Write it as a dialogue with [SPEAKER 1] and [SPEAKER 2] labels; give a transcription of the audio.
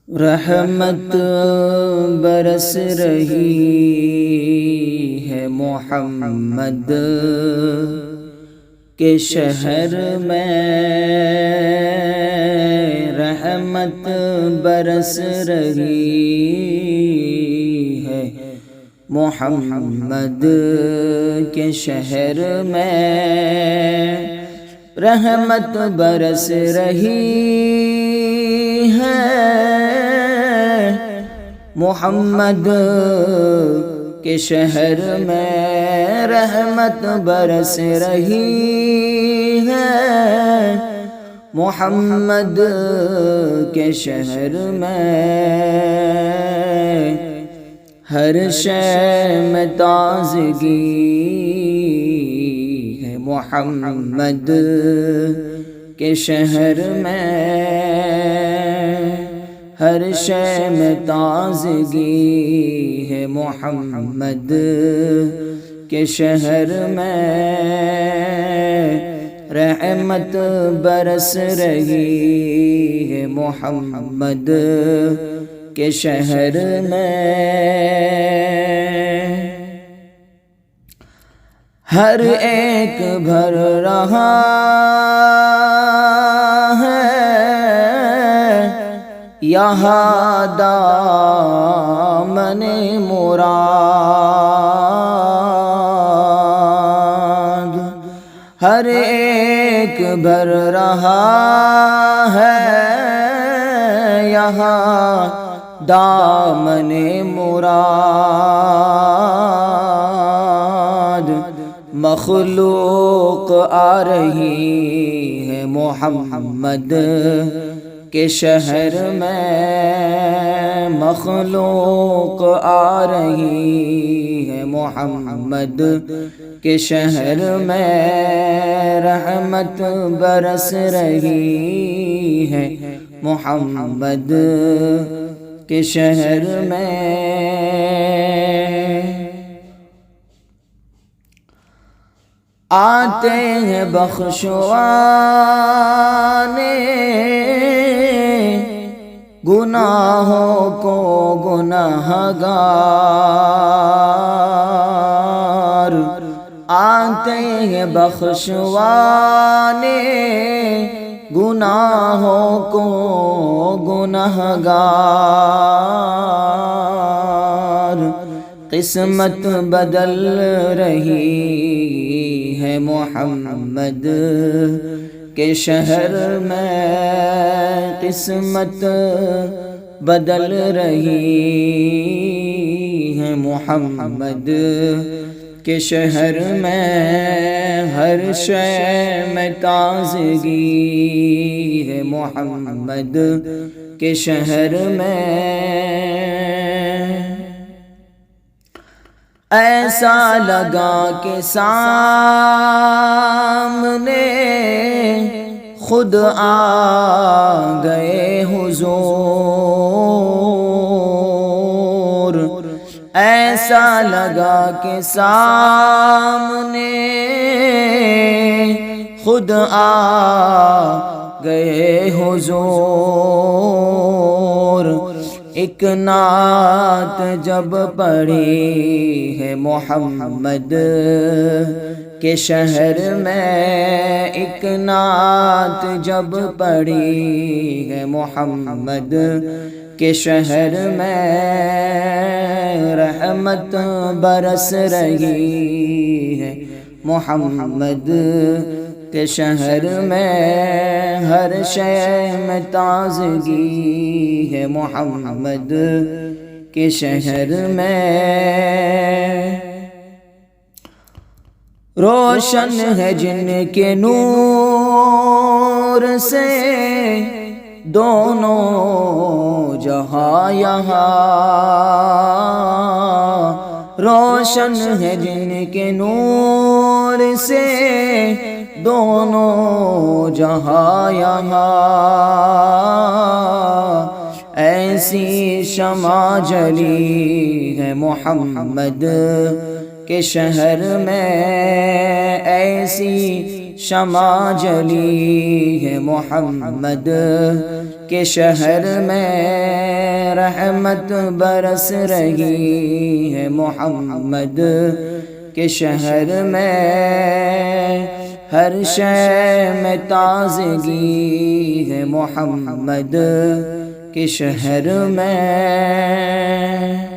[SPEAKER 1] رحمت برس رہی ہے محمد کے شہر میں، رحمت برس رہی ہے محمد کے شہر میں، رحمت برس رہی ہے محمد کے شہر میں، رحمت برس رہی ہے محمد کے شہر میں، ہر شے میں تازگی ہے محمد کے شہر میں، ہر شے میں تازگی ہے محمد کے شہر میں، رحمت برس رہی ہے محمد کے شہر میں، ہر ایک بھر رہا ہے یہاں دامن مراد، ہر ایک بھر رہا ہے یہاں دامن مراد، مخلوق آ رہی ہے محمد کے شہر میں، مخلوق آ رہی ہے محمد کے شہر میں، رحمت برس رہی ہے محمد کے شہر میں، آتے ہیں بخشوانے گناہوں کو گناہگار، آتے ہیں بخشوانے گناہوں کو گناہگار، قسمت بدل رہی ہے محمد کے شہر میں، قسمت بدل رہی ہے محمد کے شہر میں، ہر شے میں تازگی ہے محمد کے شہر میں، ایسا لگا کہ سامنے خود آ گئے حضور، ایسا لگا کہ سامنے خود آ گئے حضور، ایک نعت جب پڑھی ہے محمد کے شہر میں، ایک نعت جب پڑھی ہے محمد کے شہر میں، رحمت برس رہی ہے محمد کے شہر میں، ہر شے میں تازگی ہے محمد کے شہر میں، روشن ہے جن کے نور سے دونوں جہاں یہاں، روشن ہے جن کے نور سے دونوں جہاں یہاں، ایسی شمع جلی ہے محمد کے شہر میں، ایسی شمع جلی ہے محمد کے شہر میں رحمت برس رہی ہے محمد کے شہر میں ہر شے میں تازگی ہے محمد کے شہر میں